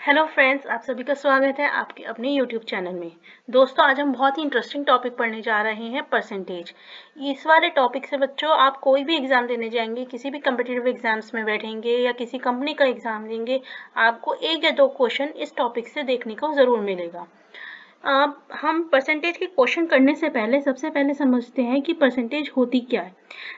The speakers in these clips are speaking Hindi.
हेलो फ्रेंड्स, आप सभी का स्वागत है आपके अपने यूट्यूब चैनल में। दोस्तों, आज हम बहुत ही इंटरेस्टिंग टॉपिक पढ़ने जा रहे हैं, परसेंटेज। इस वाले टॉपिक से बच्चों आप कोई भी एग्ज़ाम देने जाएंगे, किसी भी कम्पिटिटिव एग्जाम्स में बैठेंगे या किसी कंपनी का एग्ज़ाम देंगे, आपको 1 या 2 क्वेश्चन इस टॉपिक से देखने को ज़रूर मिलेगा। हम परसेंटेज के क्वेश्चन करने से पहले सबसे पहले समझते हैं कि परसेंटेज होती क्या है।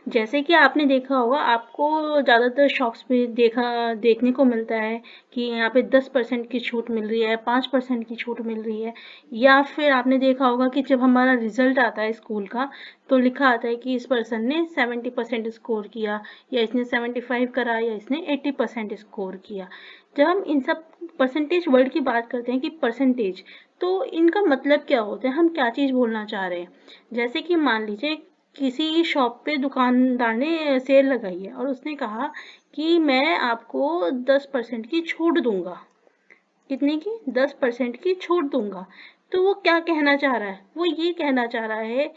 जैसे कि आपने देखा होगा, आपको ज़्यादातर शॉप्स पे देखने को मिलता है कि यहाँ पे 10% की छूट मिल रही है, 5% की छूट मिल रही है, या फिर आपने देखा होगा कि जब हमारा रिजल्ट आता है स्कूल का, तो लिखा आता है कि इस पर्सन ने 70% स्कोर किया, या इसने 75 करा, या इसने 80% स्कोर किया। जब हम इन सब परसेंटेज वर्ड की बात करते हैं कि परसेंटेज, तो इनका मतलब क्या होता है, हम क्या चीज़ बोलना चाह रहे हैं। जैसे कि मान लीजिए किसी शॉप पे दुकानदार ने सेल लगाई है और उसने कहा कि मैं आपको 10% की छूट दूंगा। कितने की? 10% की छूट दूंगा। तो वो क्या कहना चाह रहा है? वो ये कहना चाह रहा है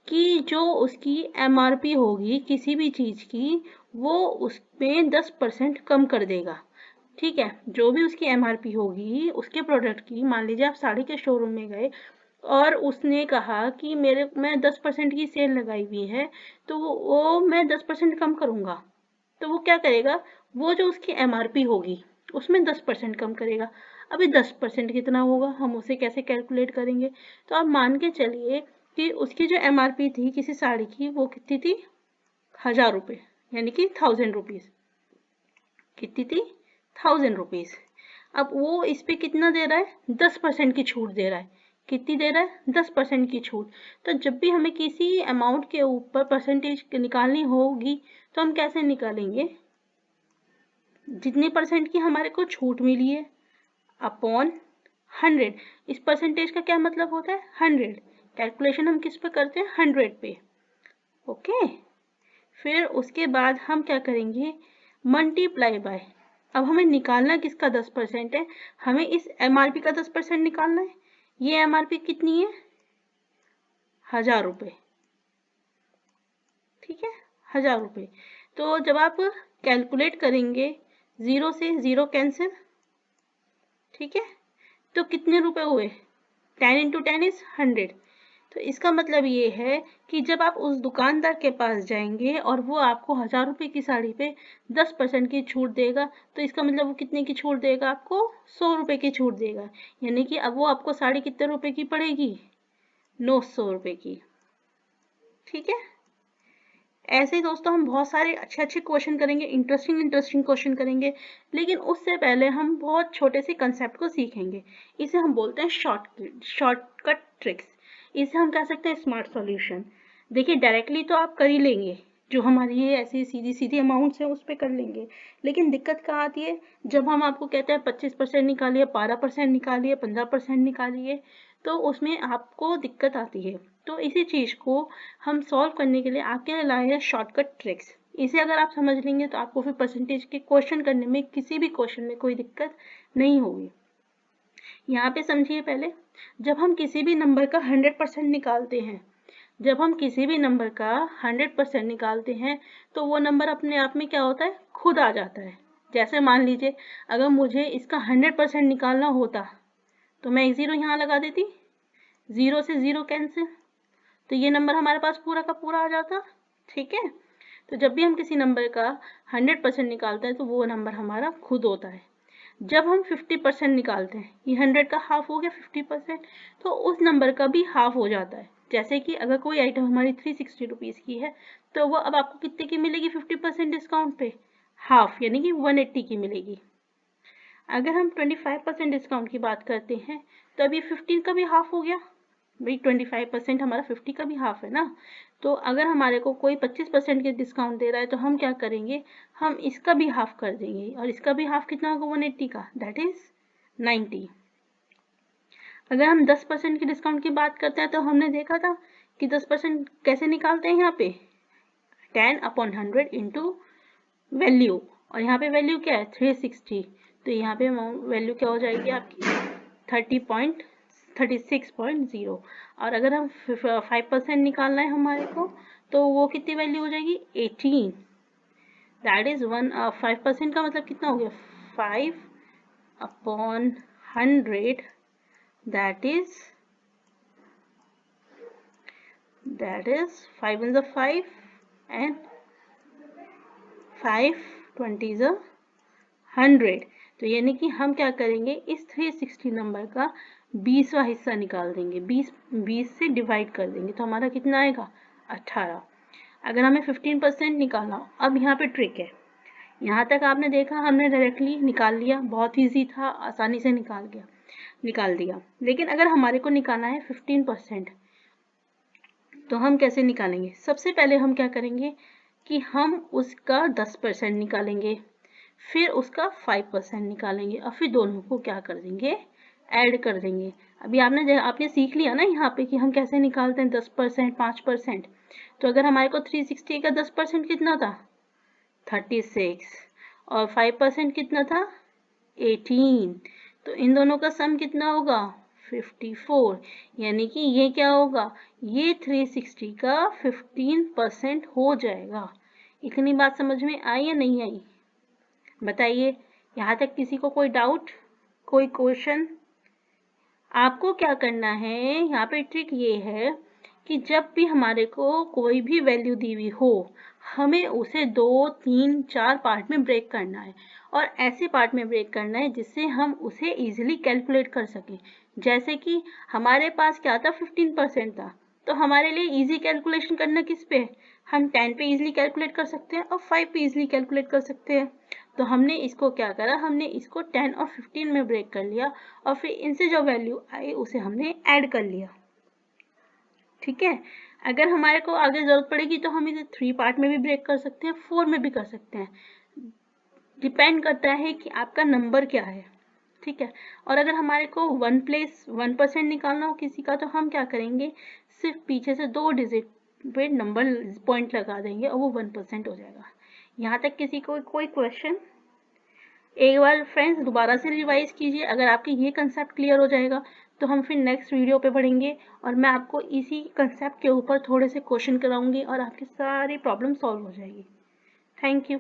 कि जो उसकी एमआरपी होगी किसी भी चीज़ की, वो उसमें 10% कम कर देगा। ठीक है, जो भी उसकी एमआरपी होगी उसके प्रोडक्ट की, मान लीजिए आप साड़ी के शोरूम में गए और उसने कहा कि मैं 10% की सेल लगाई हुई है, तो वो मैं 10% कम करूँगा। तो वो क्या करेगा, वो जो उसकी एमआरपी होगी उसमें 10% कम करेगा। अभी 10% कितना होगा, हम उसे कैसे कैलकुलेट करेंगे? तो आप मान के चलिए कि उसकी जो एमआरपी थी किसी साड़ी की, वो कितनी थी? 1000 रुपये, यानी कि 1000 रुपीज़। कितनी थी? 1000 रुपीज़। अब वो इस पे कितना दे रहा है? 10% की छूट दे रहा है। कितनी दे रहा है? 10% की छूट। तो जब भी हमें किसी अमाउंट के ऊपर परसेंटेज निकालनी होगी, तो हम कैसे निकालेंगे? जितने परसेंट की हमारे को छूट मिली है अपॉन 100। इस परसेंटेज का क्या मतलब होता है? 100। कैलकुलेशन हम किस पे करते हैं? 100 पे। ओके। फिर उसके बाद हम क्या करेंगे? Multiply by. अब हमें निकालना किसका 10% है? हमें इस एमआरपी का 10% निकालना है। ये एमआरपी कितनी है? 1000 रुपये। ठीक है, 1000 रुपये। तो जब आप कैलकुलेट करेंगे, 0 से 0 कैंसिल। ठीक है, तो कितने रुपए हुए? 10 इंटू 10 इज 100। तो इसका मतलब ये है कि जब आप उस दुकानदार के पास जाएंगे और वो आपको 1000 रुपये की साड़ी पे 10% की छूट देगा, तो इसका मतलब वो कितने की छूट देगा? आपको 100 रुपये की छूट देगा। यानी कि अब वो आपको साड़ी कितने रुपए की पड़ेगी? 900 रुपये की। ठीक है, ऐसे ही दोस्तों हम बहुत सारे अच्छे अच्छे क्वेश्चन करेंगे, इंटरेस्टिंग क्वेश्चन करेंगे, लेकिन उससे पहले हम बहुत छोटे से कंसेप्ट को सीखेंगे। इसे हम बोलते हैं शॉर्टकट ट्रिक्स। इसे हम कह सकते हैं स्मार्ट सॉल्यूशन। देखिए, डायरेक्टली तो आप कर ही लेंगे, जो हमारी ये ऐसी सीधी सीधी अमाउंट्स है उस पर कर लेंगे, लेकिन दिक्कत कहाँ आती है? जब हम आपको कहते हैं 25% निकालिए, 12% निकालिए, 15% निकालिए, तो उसमें आपको दिक्कत आती है। तो इसी चीज़ को हम सॉल्व करने के लिए आपके लिए लाए हैं शॉर्टकट ट्रिक्स। इसे अगर आप समझ लेंगे तो आपको फिर परसेंटेज के क्वेश्चन करने में, किसी भी क्वेश्चन में कोई दिक्कत नहीं होगी। यहाँ पे समझिए पहले, जब हम किसी भी नंबर का 100% निकालते हैं, जब हम किसी भी नंबर का 100% निकालते हैं, तो वो नंबर अपने आप में क्या होता है? खुद आ जाता है। जैसे मान लीजिए, अगर मुझे इसका 100% निकालना होता, तो मैं एक ज़ीरो यहाँ लगा देती, 0 से 0 कैंसिल, तो ये नंबर हमारे पास पूरा का पूरा आ जाता। ठीक है, तो जब भी हम किसी नंबर का 100% निकालते हैं, तो वो नंबर हमारा खुद होता है। जब हम 50% निकालते हैं, ये 100 का हाफ हो गया 50%, तो उस नंबर का भी हाफ हो जाता है। जैसे कि अगर कोई आइटम हमारी 360 रुपीज़ की है, तो वो अब आपको कितने की मिलेगी 50% डिस्काउंट पे? हाफ, यानी कि 180 की मिलेगी। अगर हम 25% डिस्काउंट की बात करते हैं, तो अभी 15 का भी हाफ हो गया। भाई 25% हमारा 50 का भी हाफ है ना। तो अगर हमारे को कोई 25% के डिस्काउंट दे रहा है, तो हम क्या करेंगे? हम इसका भी हाफ कर देंगे, और इसका भी हाफ कितना होगा? 180 का, दैट इज 90। अगर हम 10% की डिस्काउंट की बात करते हैं, तो हमने देखा था कि 10% कैसे निकालते हैं। यहाँ पे 10/100 इंटू वैल्यू, और यहाँ पे वैल्यू क्या है? 360। तो यहाँ पे वैल्यू क्या हो जाएगी आपकी? 36.0। और अगर हम 5% निकालना है हमारे को, तो वो कितनी वैल्यू हो जाएगी? 18। दैट इज 5% का मतलब कितना हो गया? 5 upon 100, that is 5 in the 5 and 5 20 is 100। तो यानी कि हम क्या करेंगे, इस 360 नंबर का 20वां हिस्सा निकाल देंगे, 20 से डिवाइड कर देंगे, तो हमारा कितना आएगा 18। अगर हमें 15% निकालना हो, अब यहाँ पे ट्रिक है। यहाँ तक आपने देखा हमने डायरेक्टली निकाल लिया, बहुत ईजी था, आसानी से निकाल दिया। लेकिन अगर हमारे को निकालना है 15%, तो हम कैसे निकालेंगे? सबसे पहले हम क्या करेंगे कि हम उसका 10% निकालेंगे, फिर उसका 5% निकालेंगे और फिर दोनों को क्या कर देंगे, ऐड कर देंगे। अभी आपने सीख लिया ना यहाँ पे कि हम कैसे निकालते हैं 10%, 5%। तो अगर हमारे को 360 का 10% कितना था 36 और 5% कितना था 18, तो इन दोनों का सम कितना होगा 54। यानी कि ये क्या होगा, ये 360 का 15% हो जाएगा। इतनी बात समझ में आई या नहीं आई, बताइए। यहाँ तक किसी को कोई डाउट, कोई क्वेश्चन? आपको क्या करना है, यहाँ पे ट्रिक ये है कि जब भी हमारे को कोई भी वैल्यू दी हुई हो, हमें उसे 2, 3, 4 पार्ट में ब्रेक करना है, और ऐसे पार्ट में ब्रेक करना है जिससे हम उसे इजीली कैलकुलेट कर सकें। जैसे कि हमारे पास क्या था 15% था, तो हमारे लिए इजी कैलकुलेशन करना किस पे है, हम 10 पे इजीली कैलकुलेट कर सकते हैं और 5 पे इजीली कैलकुलेट कर सकते हैं। तो हमने इसको क्या करा, हमने इसको 10 और 15 में ब्रेक कर लिया और फिर इनसे जो वैल्यू आई उसे हमने ऐड कर लिया। ठीक है, अगर हमारे को आगे जरूरत पड़ेगी तो हम इसे 3 पार्ट में भी ब्रेक कर सकते हैं, 4 में भी कर सकते हैं, डिपेंड करता है कि आपका नंबर क्या है। ठीक है, और अगर हमारे को 1% निकालना हो किसी का, तो हम क्या करेंगे, सिर्फ पीछे से 2 डिजिट पे नंबर पॉइंट लगा देंगे और वो 1% हो जाएगा। यहाँ तक किसी को कोई क्वेश्चन? एक बार फ्रेंड्स दोबारा से रिवाइज कीजिए। अगर आपके ये कंसेप्ट क्लियर हो जाएगा तो हम फिर नेक्स्ट वीडियो पे बढ़ेंगे और मैं आपको इसी कंसेप्ट के ऊपर थोड़े से क्वेश्चन कराऊंगी और आपकी सारी प्रॉब्लम सॉल्व हो जाएगी। Thank you.